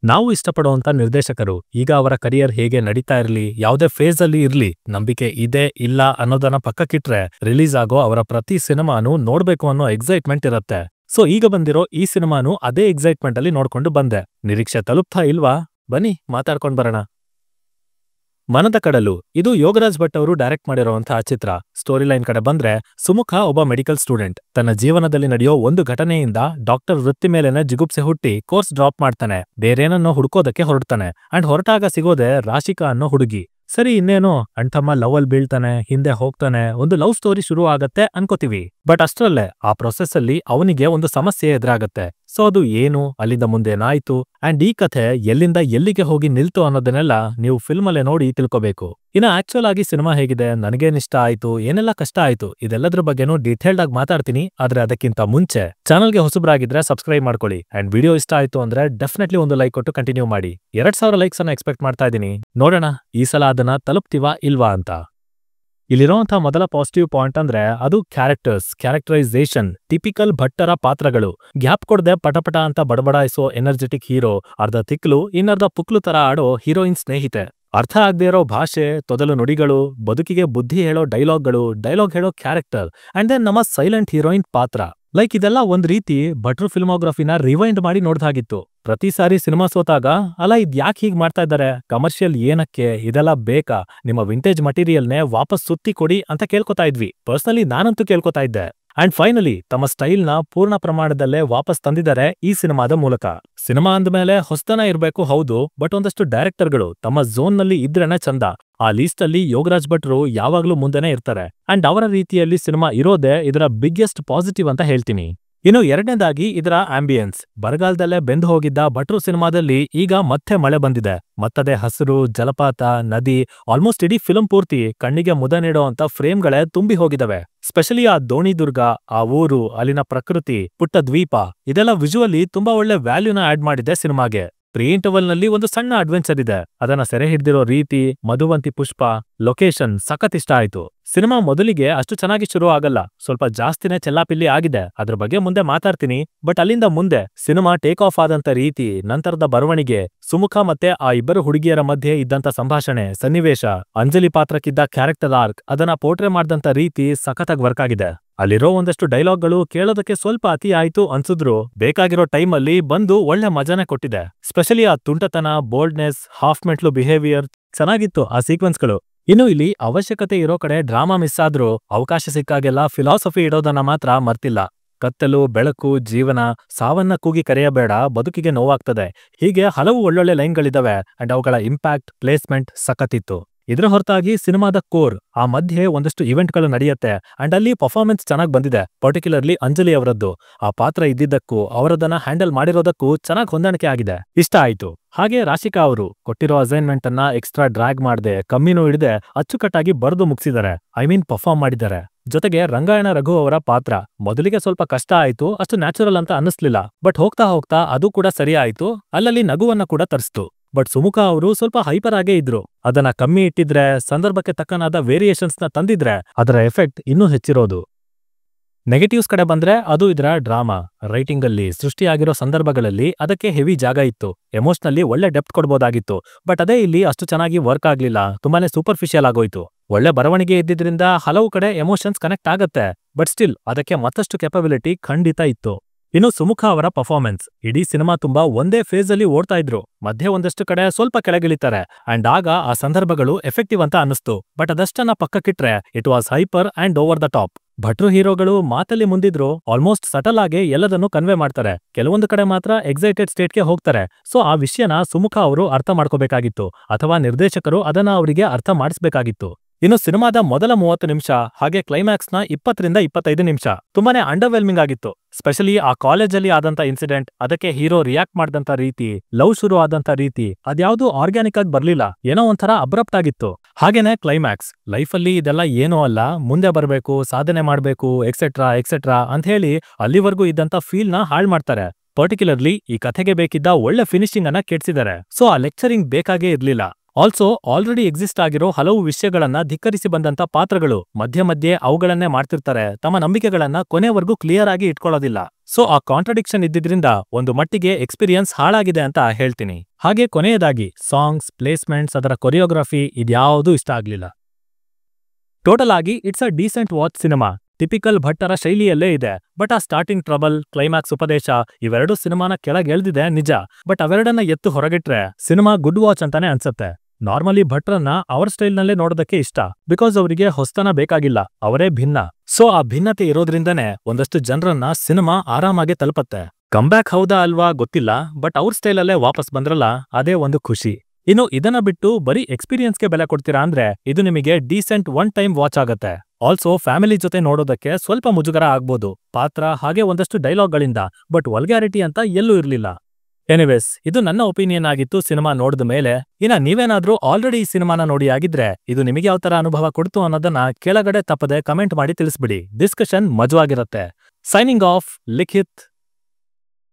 ನಾವು ಇಷ್ಟಪಡುವಂತ ನಿರ್ದೇಶಕರು ಈಗ ಅವರ ಕರಿಯರ್ ಹೇಗೆ ನಡೀತಾ ಇರಲಿ, ಯಾವುದೇ ಫೇಸ್ ಅಲ್ಲಿ ಇರ್ಲಿ, ನಂಬಿಕೆ ಇದೆ ಇಲ್ಲ ಅನ್ನೋದನ್ನ ಪಕ್ಕಕ್ಕಿಟ್ರೆ ರಿಲೀಸ್ ಆಗೋ ಅವರ ಪ್ರತಿ ಸಿನಿಮಾನು ನೋಡ್ಬೇಕು ಅನ್ನೋ ಎಕ್ಸೈಟ್ಮೆಂಟ್ ಇರುತ್ತೆ. ಸೊ ಈಗ ಬಂದಿರೋ ಈ ಸಿನಿಮಾನು ಅದೇ ಎಕ್ಸೈಟ್ಮೆಂಟ್ ಅಲ್ಲಿ ನೋಡ್ಕೊಂಡು ಬಂದೆ. ನಿರೀಕ್ಷೆ ತಲುಪ್ತಾ ಇಲ್ವಾ? ಬನ್ನಿ ಮಾತಾಡ್ಕೊಂಡ್ ಬರೋಣ. ಮನದ ಕಡಲು ಇದು ಯೋಗರಾಜ್ ಭಟ್ ಅವರು ಡೈರೆಕ್ಟ್ ಮಾಡಿರುವಂತಹ ಚಿತ್ರ. ಸ್ಟೋರಿ ಲೈನ್ ಕಡೆ ಬಂದ್ರೆ, ಸುಮುಖ ಒಬ್ಬ ಮೆಡಿಕಲ್ ಸ್ಟೂಡೆಂಟ್. ತನ್ನ ಜೀವನದಲ್ಲಿ ನಡೆಯೋ ಒಂದು ಘಟನೆಯಿಂದ ಡಾಕ್ಟರ್ ವೃತ್ತಿ ಮೇಲೆನೆ ಜಿಗುಪ್ಸೆ ಹುಟ್ಟಿ ಕೋರ್ಸ್ ಡ್ರಾಪ್ ಮಾಡ್ತಾನೆ. ಬೇರೇನನ್ನೋ ಹುಡ್ಕೋದಕ್ಕೆ ಹೊರಡ್ತಾನೆ. ಅಂಡ್ ಹೊರಟಾಗ ಸಿಗೋದೆ ರಾಶಿಕಾ ಅನ್ನೋ ಹುಡುಗಿ. ಸರಿ, ಇನ್ನೇನು ಅಣ್ತಮ್ಮ ಲವ್ ಅಲ್ಲಿ ಬೀಳ್ತಾನೆ, ಹಿಂದೆ ಹೋಗ್ತಾನೆ, ಒಂದು ಲವ್ ಸ್ಟೋರಿ ಶುರು ಆಗತ್ತೆ ಅನ್ಕೋತೀವಿ. ಬಟ್ ಅಷ್ಟರಲ್ಲೇ ಆ ಪ್ರೊಸೆಸ್ ಅಲ್ಲಿ ಅವನಿಗೆ ಒಂದು ಸಮಸ್ಯೆ ಎದುರಾಗತ್ತೆ. ಸೊ ಅದು ಏನು, ಅಲ್ಲಿಂದ ಮುಂದೇನಾಯ್ತು, ಅಂಡ್ ಈ ಕಥೆ ಎಲ್ಲಿಂದ ಎಲ್ಲಿಗೆ ಹೋಗಿ ನಿಲ್ತು ಅನ್ನೋದನ್ನೆಲ್ಲ ನೀವು ಫಿಲ್ಮ್ ಅಲ್ಲೇ ನೋಡಿ ತಿಳ್ಕೋಬೇಕು. ಇನ್ನ ಆಕ್ಚುಲ್ ಆಗಿ ಸಿನಿಮಾ ಹೇಗಿದೆ, ನನಗೇನಿಷ್ಟ ಆಯ್ತು, ಏನೆಲ್ಲ ಕಷ್ಟ ಆಯ್ತು, ಇದೆಲ್ಲದ್ರ ಬಗ್ಗೆನೂ ಡೀಟೇಲ್ಡ್ ಆಗಿ ಮಾತಾಡ್ತೀನಿ. ಆದ್ರೆ ಅದಕ್ಕಿಂತ ಮುಂಚೆ ಚಾನಲ್ಗೆ ಹೊಸಬ್ರಾಗಿದ್ರೆ ಸಬ್ಸ್ಕ್ರೈಬ್ ಮಾಡ್ಕೊಳ್ಳಿ. ಅಂಡ್ ವಿಡಿಯೋ ಇಷ್ಟ ಆಯ್ತು ಅಂದ್ರೆ ಡೆಫಿನೆಟ್ಲಿ ಒಂದು ಲೈಕ್ ಕೊಟ್ಟು ಕಂಟಿನ್ಯೂ ಮಾಡಿ. 2000 ಲೈಕ್ಸ್ ಅನ್ನ ಎಕ್ಸ್ಪೆಕ್ಟ್ ಮಾಡ್ತಾ ಇದ್ದೀನಿ. ನೋಡೋಣ ಈ ಸಲ ಅದನ್ನ ತಲುಪ್ತೀವಾ ಇಲ್ವಾ ಅಂತ. ಇಲ್ಲಿರುವಂತಹ ಮೊದಲ ಪಾಸಿಟಿವ್ ಪಾಯಿಂಟ್ ಅಂದ್ರೆ ಅದು ಕ್ಯಾರೆಕ್ಟರೈಸೇಷನ್. ಟಿಪಿಕಲ್ ಭಟ್ಟರ ಪಾತ್ರಗಳು. ಗ್ಯಾಪ್ ಕೊಡದೆ ಪಟಪಟ ಅಂತ ಬಡಬಡಾಯಿಸೋ ಎನರ್ಜೆಟಿಕ್ ಹೀರೋ, ಅರ್ಧ ತಿಕ್ಲು ಇನ್ನರ್ಧ ಪುಕ್ಲು ತರ ಆಡೋ ಹೀರೋಯಿನ್ ಸ್ನೇಹಿತೆ, ಅರ್ಥ ಆಗದೆ ಇರೋ ಭಾಷೆ, ತೊದಲು ನುಡಿಗಳು, ಬದುಕಿಗೆ ಬುದ್ಧಿ ಹೇಳೋ ಡೈಲಾಗ್ ಹೇಳೋ ಕ್ಯಾರೆಕ್ಟರ್, ಅಂಡ್ ದೆನ್ ನಮ್ಮ ಸೈಲೆಂಟ್ ಹೀರೋಯಿನ್ ಪಾತ್ರ. ಲೈಕ್ ಇದೆಲ್ಲ ಒಂದ್ ರೀತಿ ಭಟ್ರು ಫಿಲ್ಮೋಗ್ರಫಿನ ರಿವೈಂಡ್ ಮಾಡಿ ನೋಡ್ದಾಗಿತ್ತು. ಪ್ರತಿ ಸಾರಿ ಸಿನಿಮಾ ಸೋತಾಗ ಅಲ್ಲ ಇದ್ ಯಾಕೆ ಹೀಗ್ ಮಾಡ್ತಾ ಇದ್ದಾರೆ, ಕಮರ್ಷಿಯಲ್ ಏನಕ್ಕೆ, ಇದೆಲ್ಲ ಬೇಕಾ, ನಿಮ್ಮ ವಿಂಟೇಜ್ ಮಟೀರಿಯಲ್ನೇ ವಾಪಸ್ ಸುತ್ತಿ ಕೊಡಿ ಅಂತ ಕೇಳ್ಕೊತಾ ಇದ್ವಿ. ಪರ್ಸನಲಿ ನಾನಂತೂ ಕೇಳ್ಕೊತಾ ಇದ್ದೆ. ಅಂಡ್ ಫೈನಲಿ ತಮ್ಮ ಸ್ಟೈಲ್ ನ ಪೂರ್ಣ ಪ್ರಮಾಣದಲ್ಲೇ ವಾಪಸ್ ತಂದಿದ್ದಾರೆ ಈ ಸಿನಿಮಾದ ಮೂಲಕ. ಸಿನಿಮಾ ಅಂದ್ಮೇಲೆ ಹೊಸತನ ಇರ್ಬೇಕು ಹೌದು, ಬಟ್ ಒಂದಷ್ಟು ಡೈರೆಕ್ಟರ್ಗಳು ತಮ್ಮ ಝೋನ್ ನಲ್ಲಿ ಇದ್ರೇನೆ ಚಂದ. ಆ ಲೀಸ್ಟ್ ಅಲ್ಲಿ ಯೋಗರಾಜ್ ಭಟ್ರು ಯಾವಾಗ್ಲೂ ಮುಂದೆನೆ ಇರ್ತಾರೆ. ಅಂಡ್ ಅವರ ರೀತಿಯಲ್ಲಿ ಸಿನಿಮಾ ಇರೋದೇ ಇದರ ಬಿಗ್ಗೆಸ್ಟ್ ಪಾಸಿಟಿವ್ ಅಂತ ಹೇಳ್ತೀನಿ. ಇನ್ನು ಎರಡನೇದಾಗಿ ಇದರ ಆಂಬಿಯನ್ಸ್. ಬರಗಾಲದಲ್ಲೇ ಬೆಂದು ಹೋಗಿದ್ದ ಭಟ್ರು ಸಿನಿಮಾದಲ್ಲಿ ಈಗ ಮತ್ತೆ ಮಳೆ ಬಂದಿದೆ. ಮತ್ತದೇ ಹಸಿರು, ಜಲಪಾತ, ನದಿ, ಆಲ್ಮೋಸ್ಟ್ ಇಡೀ ಫಿಲ್ಮ್ ಪೂರ್ತಿ ಕಣ್ಣಿಗೆ ಮುದ ನೀಡೋ ಅಂತ ಫ್ರೇಮ್ಗಳೇ ತುಂಬಿ ಹೋಗಿದವೆ. ಸ್ಪೆಷಲಿ ಆ ದೋಣಿ ದುರ್ಗ, ಆ ಊರು, ಅಲ್ಲಿನ ಪ್ರಕೃತಿ, ಪುಟ್ಟ ದ್ವೀಪ, ಇದೆಲ್ಲ ವಿಜುವಲಿ ತುಂಬಾ ಒಳ್ಳೆ ವ್ಯಾಲ್ಯೂನ ಆಡ್ ಮಾಡಿದೆ ಸಿನಿಮಾಗೆ. ಪ್ರೀ-ಇಂಟರ್ವಲ್ ನಲ್ಲಿ ಒಂದು ಸಣ್ಣ ಅಡ್ವೆಂಚರ್ ಇದೆ. ಅದನ್ನ ಸೆರೆ ಹಿಡ್ದಿರೋ ರೀತಿ, ಮಧುವಂತಿ ಪುಷ್ಪ, ಲೊಕೇಶನ್ ಸಖತ್ ಇಷ್ಟ ಆಯ್ತು. ಸಿನಿಮಾ ಮೊದಲಿಗೆ ಅಷ್ಟು ಚೆನ್ನಾಗಿ ಶುರು ಆಗಲ್ಲ, ಸ್ವಲ್ಪ ಜಾಸ್ತಿನೇ ಚೆಲ್ಲಾಪಿಲ್ಲಿ ಆಗಿದೆ. ಅದ್ರ ಬಗ್ಗೆ ಮುಂದೆ ಮಾತಾಡ್ತೀನಿ. ಬಟ್ ಅಲ್ಲಿಂದ ಮುಂದೆ ಸಿನಿಮಾ ಟೇಕ್ ಆಫ್ ಆದಂತ ರೀತಿ, ನಂತರದ ಬರವಣಿಗೆ, ಸುಮುಖ ಮತ್ತೆ ಆ ಇಬ್ಬರು ಹುಡುಗಿಯರ ಮಧ್ಯೆ ಇದ್ದಂತ ಸಂಭಾಷಣೆ, ಸನ್ನಿವೇಶ, ಅಂಜಲಿ ಪಾತ್ರಕ್ಕಿದ್ದ ಕ್ಯಾರೆಕ್ಟರ್ ಆರ್ಕ್, ಅದನ್ನ ಪೋರ್ಟ್ರೇ ಮಾಡಿದಂತ ರೀತಿ ಸಖತ್ತಾಗಿ ವರ್ಕ್ ಆಗಿದೆ. ಅಲ್ಲಿರೋ ಒಂದಷ್ಟು ಡೈಲಾಗ್ಗಳು ಕೇಳೋದಕ್ಕೆ ಸ್ವಲ್ಪ ಅತಿ ಆಯ್ತು ಅನ್ಸಿದ್ರು ಬೇಕಾಗಿರೋ ಟೈಮಲ್ಲಿ ಬಂದು ಒಳ್ಳೆ ಮಜಾನೆ ಕೊಟ್ಟಿದೆ. ಸ್ಪೆಷಲಿ ಆ ತುಂಟತನ, ಬೋಲ್ಡ್ನೆಸ್, ಹಾಫ್ ಮೆಂಟ್ಲು ಬಿಹೇವಿಯರ್ ಚೆನ್ನಾಗಿತ್ತು ಆ ಸೀಕ್ವೆನ್ಸ್ಗಳು. ಇನ್ನು ಇಲ್ಲಿ ಅವಶ್ಯಕತೆ ಇರೋ ಕಡೆ ಡ್ರಾಮಾ ಮಿಸ್ ಆದ್ರೂ ಅವಕಾಶ ಸಿಕ್ಕಾಗೆಲ್ಲ ಫಿಲಾಸಫಿ ಇಡೋದನ್ನ ಮಾತ್ರ ಮರ್ತಿಲ್ಲ. ಕತ್ತಲು, ಬೆಳಕು, ಜೀವನ, ಸಾವನ್ನ ಕೂಗಿ ಕರೆಯಬೇಡ, ಬದುಕಿಗೆ ನೋವಾಗ್ತದೆ, ಹೀಗೆ ಹಲವು ಒಳ್ಳೊಳ್ಳೆ ಲೈನ್ಗಳಿದಾವೆ. ಅಂಡ್ ಅವುಗಳ ಇಂಪ್ಯಾಕ್ಟ್, ಪ್ಲೇಸ್ಮೆಂಟ್ ಸಖತ್ತಿತ್ತು. ಇದರ ಹೊರತಾಗಿ ಸಿನಿಮಾದ ಕೋರ್, ಆ ಮಧ್ಯೆ ಒಂದಷ್ಟು ಇವೆಂಟ್ಗಳು ನಡೆಯುತ್ತೆ. ಅಂಡ್ ಅಲ್ಲಿ ಪರ್ಫಾರ್ಮೆನ್ಸ್ ಚೆನ್ನಾಗಿ ಬಂದಿದೆ. ಪರ್ಟಿಕ್ಯುಲರ್ಲಿ ಅಂಜಲಿ ಅವರದ್ದು ಆ ಪಾತ್ರ ಇದ್ದಿದ್ದಕ್ಕೂ ಅವರದನ್ನ ಹ್ಯಾಂಡಲ್ ಮಾಡಿರೋದಕ್ಕೂ ಚೆನ್ನಾಗಿ ಹೊಂದಾಣಿಕೆ ಆಗಿದೆ, ಇಷ್ಟ ಆಯ್ತು. ಹಾಗೆ ರಾಶಿಕಾ ಅವರು ಕೊಟ್ಟಿರೋ ಅಸೈನ್ಮೆಂಟ್ ಅನ್ನ ಎಕ್ಸ್ಟ್ರಾ ಡ್ರ್ಯಾಗ್ ಮಾಡದೆ, ಕಮ್ಮಿನೂ ಹಿಡದೆ ಅಚ್ಚುಕಟ್ಟಾಗಿ ಬರೆದು ಮುಗಿಸಿದ್ದಾರೆ. ಪರ್ಫಾರ್ಮ್ ಮಾಡಿದ್ದಾರೆ. ಜೊತೆಗೆ ರಂಗಾಯಣ ರಘು ಅವರ ಪಾತ್ರ ಮೊದಲಿಗೆ ಸ್ವಲ್ಪ ಕಷ್ಟ ಆಯ್ತು, ಅಷ್ಟು ನ್ಯಾಚುರಲ್ ಅಂತ ಅನ್ನಿಸ್ಲಿಲ್ಲ. ಬಟ್ ಹೋಗ್ತಾ ಹೋಗ್ತಾ ಅದು ಕೂಡ ಸರಿ ಆಯ್ತು. ಅಲ್ಲಲ್ಲಿ ನಗುವನ್ನ ಕೂಡ ತರಿಸ್ತು. ಬಟ್ ಸುಮುಖ ಅವರು ಸ್ವಲ್ಪ ಹೈಪರ್ ಆಗೇ ಇದ್ರು. ಅದನ್ನ ಕಮ್ಮಿ ಇಟ್ಟಿದ್ರೆ, ಸಂದರ್ಭಕ್ಕೆ ತಕ್ಕನಾದ ವೇರಿಯೇಷನ್ಸ್ ನ ತಂದಿದ್ರೆ ಅದರ ಎಫೆಕ್ಟ್ ಇನ್ನೂ ಹೆಚ್ಚಿರೋದು. ನೆಗೆಟಿವ್ಸ್ ಕಡೆ ಬಂದ್ರೆ ಅದು ಇದರ ಡ್ರಾಮಾ ರೈಟಿಂಗ್ ಅಲ್ಲಿ ಸೃಷ್ಟಿಯಾಗಿರೋ ಸಂದರ್ಭಗಳಲ್ಲಿ ಅದಕ್ಕೆ ಹೆವಿ ಜಾಗ ಇತ್ತು. ಎಮೋಷನಲಿ ಒಳ್ಳೆ ಡೆಪ್ತ್ ಕೊಡ್ಬೋದಾಗಿತ್ತು. ಬಟ್ ಅದೇ ಇಲ್ಲಿ ಅಷ್ಟು ಚೆನ್ನಾಗಿ ವರ್ಕ್ ಆಗ್ಲಿಲ್ಲ, ತುಂಬಾನೇ ಸೂಪರ್ಫಿಷಿಯಲ್ ಆಗೋಯ್ತು. ಒಳ್ಳೆ ಬರವಣಿಗೆ ಇದ್ದಿದ್ರಿಂದ ಹಲವು ಕಡೆ ಎಮೋಷನ್ಸ್ ಕನೆಕ್ಟ್ ಆಗತ್ತೆ. ಬಟ್ ಸ್ಟಿಲ್ ಅದಕ್ಕೆ ಮತ್ತಷ್ಟು ಕೆಪಬಿಲಿಟಿ ಖಂಡಿತ ಇತ್ತು. ಇನ್ನು ಸುಮುಖ ಅವರ ಪರ್ಫಾರ್ಮೆನ್ಸ್, ಇಡೀ ಸಿನಿಮಾ ತುಂಬಾ ಒಂದೇ ಫೇಸ್ ಅಲ್ಲಿ ಓಡ್ತಾ ಇದ್ರು. ಮಧ್ಯೆ ಒಂದಷ್ಟು ಕಡೆ ಸ್ವಲ್ಪ ಕೆಳಗಿಳಿತಾರೆ. ಅಂಡ್ ಆಗ ಆ ಸಂದರ್ಭಗಳು ಎಫೆಕ್ಟಿವ್ ಅಂತ ಅನ್ನಿಸ್ತು. ಬಟ್ ಅದಷ್ಟನ್ನ ಪಕ್ಕಕ್ಕಿಟ್ರೆ it was hyper and over the top. ಭಟ್ರು ಹೀರೋಗಳು ಮಾತಲ್ಲಿ ಮುಂದಿದ್ರು ಆಲ್ಮೋಸ್ಟ್ ಸಟಲ್ ಆಗಿ ಎಲ್ಲದನ್ನು ಕನ್ವೆ ಮಾಡ್ತಾರೆ. ಕೆಲವೊಂದು ಕಡೆ ಮಾತ್ರ ಎಕ್ಸೈಟೆಡ್ ಸ್ಟೇಟ್ಗೆ ಹೋಗ್ತಾರೆ. ಸೊ ಆ ವಿಷಯನ ಸುಮುಖ ಅವರು ಅರ್ಥ ಮಾಡ್ಕೋಬೇಕಾಗಿತ್ತು, ಅಥವಾ ನಿರ್ದೇಶಕರು ಅದನ್ನ ಅವರಿಗೆ ಅರ್ಥ ಮಾಡಿಸ್ಬೇಕಾಗಿತ್ತು. ಇನ್ನು ಸಿನಿಮಾದ ಮೊದಲ 30 ನಿಮಿಷ ಹಾಗೆ ಕ್ಲೈಮ್ಯಾಕ್ಸ್ ನ 20 ರಿಂದ 25 ನಿಮಿಷ ತುಂಬಾನೇ ಅಂಡರ್ವೆಲ್ಮಿಂಗ್ ಆಗಿತ್ತು. ಸ್ಪೆಷಲಿ ಆ ಕಾಲೇಜಲ್ಲಿ ಆದಂತ ಇನ್ಸಿಡೆಂಟ್, ಅದಕ್ಕೆ ಹೀರೋ ರಿಯಾಕ್ಟ್ ಮಾಡಿದಂತ ರೀತಿ, ಲವ್ ಶುರು ಆದಂತ ರೀತಿ, ಅದ್ಯಾವುದೂ ಆರ್ಗ್ಯಾನಿಕ್ ಆಗಿ ಬರ್ಲಿಲ್ಲ, ಏನೋ ಒಂಥರ ಅಬ್ರಪ್ಟ್ ಆಗಿತ್ತು. ಹಾಗೇನೆ ಕ್ಲೈಮ್ಯಾಕ್ಸ್, ಲೈಫಲ್ಲಿ ಇದೆಲ್ಲ ಏನೋ ಅಲ್ಲ, ಮುಂದೆ ಬರಬೇಕು, ಸಾಧನೆ ಮಾಡಬೇಕು, ಎಕ್ಸೆಟ್ರಾ ಅಂತ ಹೇಳಿ ಅಲ್ಲಿವರೆಗೂ ಇದ್ದಂತ ಫೀಲ್ ನ ಹಾಳು ಮಾಡ್ತಾರೆ. ಪರ್ಟಿಕ್ಯುಲರ್ಲಿ ಈ ಕಥೆಗೆ ಬೇಕಿದ್ದ ಒಳ್ಳೆ ಫಿನಿಶಿಂಗ್ ಅನ್ನ ಕೆಡ್ಸಿದ್ದಾರೆ. ಸೊ ಆ ಲೆಕ್ಚರಿಂಗ್ ಬೇಕಾಗೇ ಇರ್ಲಿಲ್ಲ. ಆಲ್ಸೋ ಆಲ್ರೆಡಿ ಎಕ್ಸಿಸ್ಟ್ ಆಗಿರೋ ಹಲವು ವಿಷಯಗಳನ್ನ ಧಿಕ್ಕರಿಸಿ ಬಂದಂತ ಪಾತ್ರಗಳು ಮಧ್ಯೆ ಮಧ್ಯೆ ಅವುಗಳನ್ನೇ ಮಾಡ್ತಿರ್ತಾರೆ, ತಮ್ಮ ನಂಬಿಕೆಗಳನ್ನ ಕೊನೆವರೆಗೂ ಕ್ಲಿಯರ್ ಆಗಿ ಇಟ್ಕೊಳ್ಳೋದಿಲ್ಲ. ಸೊ ಆ ಕಾಂಟ್ರಡಿಕ್ಷನ್ ಇದ್ದಿದ್ರಿಂದ ಒಂದು ಮಟ್ಟಿಗೆ ಎಕ್ಸ್ಪೀರಿಯನ್ಸ್ ಹಾಳಾಗಿದೆ ಅಂತ ಹೇಳ್ತೀನಿ. ಹಾಗೆ ಕೊನೆಯದಾಗಿ ಸಾಂಗ್ಸ್, ಪ್ಲೇಸ್ಮೆಂಟ್ಸ್, ಅದರ ಕೊರಿಯೋಗ್ರಫಿ ಇದ್ಯಾವುದೂ ಇಷ್ಟ ಆಗ್ಲಿಲ್ಲ. ಟೋಟಲ್ ಆಗಿ it's a decent watch cinema. Typical ಭಟ್ಟರ ಶೈಲಿಯಲ್ಲೇ ಇದೆ. ಬಟ್ ಆ ಸ್ಟಾರ್ಟಿಂಗ್ ಟ್ರಬಲ್, ಕ್ಲೈಮ್ಯಾಕ್ಸ್ ಉಪದೇಶ ಇವೆರಡು ಸಿನಿಮಾನ ಕೆಳಗೆಳ್ದಿದೆ ನಿಜ. ಬಟ್ ಅವೆರಡನ್ನ ಎತ್ತು ಹೊರಗಿಟ್ರೆ ಸಿನಿಮಾ ಗುಡ್ ವಾಚ್ ಅಂತಾನೆ ಅನ್ಸತ್ತೆ. ನಾರ್ಮಲಿ ಭಟ್ರನ್ನ ಅವ್ರ ಸ್ಟೈಲ್ನಲ್ಲೇ ನೋಡೋದಕ್ಕೆ ಇಷ್ಟ. ಬಿಕಾಸ್ ಅವರಿಗೆ ಹೊಸ್ತನ ಬೇಕಾಗಿಲ್ಲ, ಅವರೇ ಭಿನ್ನ. ಸೊ ಆ ಭಿನ್ನತೆ ಇರೋದ್ರಿಂದನೇ ಒಂದಷ್ಟು ಜನರನ್ನ ಸಿನಿಮಾ ಆರಾಮಾಗಿ ತಲುಪತ್ತೆ. ಕಂಬ್ಯಾಕ್ ಹೌದಾ ಅಲ್ವಾ ಗೊತ್ತಿಲ್ಲ, ಬಟ್ ಅವ್ರ ಸ್ಟೈಲಲ್ಲೇ ವಾಪಸ್ ಬಂದ್ರಲ್ಲ, ಅದೇ ಒಂದು ಖುಷಿ. ಇನ್ನು ಇದನ್ನ ಬಿಟ್ಟು ಬರೀ ಎಕ್ಸ್ಪೀರಿಯನ್ಸ್ಗೆ ಬೆಲೆ ಕೊಡ್ತೀರಾ ಅಂದ್ರೆ ಇದು ನಿಮಗೆ ಡೀಸೆಂಟ್ ಒನ್ ಟೈಮ್ ವಾಚ್ ಆಗತ್ತೆ. ಆಲ್ಸೋ ಫ್ಯಾಮಿಲಿ ಜೊತೆ ನೋಡೋದಕ್ಕೆ ಸ್ವಲ್ಪ ಮುಜುಗರ ಆಗ್ಬೋದು, ಪಾತ್ರ ಹಾಗೆ ಒಂದಷ್ಟು ಡೈಲಾಗ್ಗಳಿಂದ. ಬಟ್ ವಲ್ಗ್ಯಾರಿಟಿ ಅಂತ ಎಲ್ಲೂ ಇರ್ಲಿಲ್ಲ. ಎನಿವೇಸ್, ಇದು ನನ್ನ ಒಪಿನಿಯನ್ ಆಗಿತ್ತು ಸಿನಿಮಾ ನೋಡಿದ ಮೇಲೆ. ಇನ್ನ ನೀವೇನಾದ್ರೂ ಆಲ್ರೆಡಿ ಈ ಸಿನಿಮಾನ ನೋಡಿ ಆಗಿದ್ರೆ ಇದು ನಿಮಗೆ ಯಾವ ತರ ಅನುಭವ ಕೊಡ್ತು ಅನ್ನೋದನ್ನ ಕೆಳಗಡೆ ತಪ್ಪದೆ ಕಮೆಂಟ್ ಮಾಡಿ ತಿಳಿಸ್ಬಿಡಿ. ಡಿಸ್ಕಷನ್ ಮಜವಾಗಿರತ್ತೆ. ಸೈನಿಂಗ್ ಆಫ್, ಲಿಖಿತ್.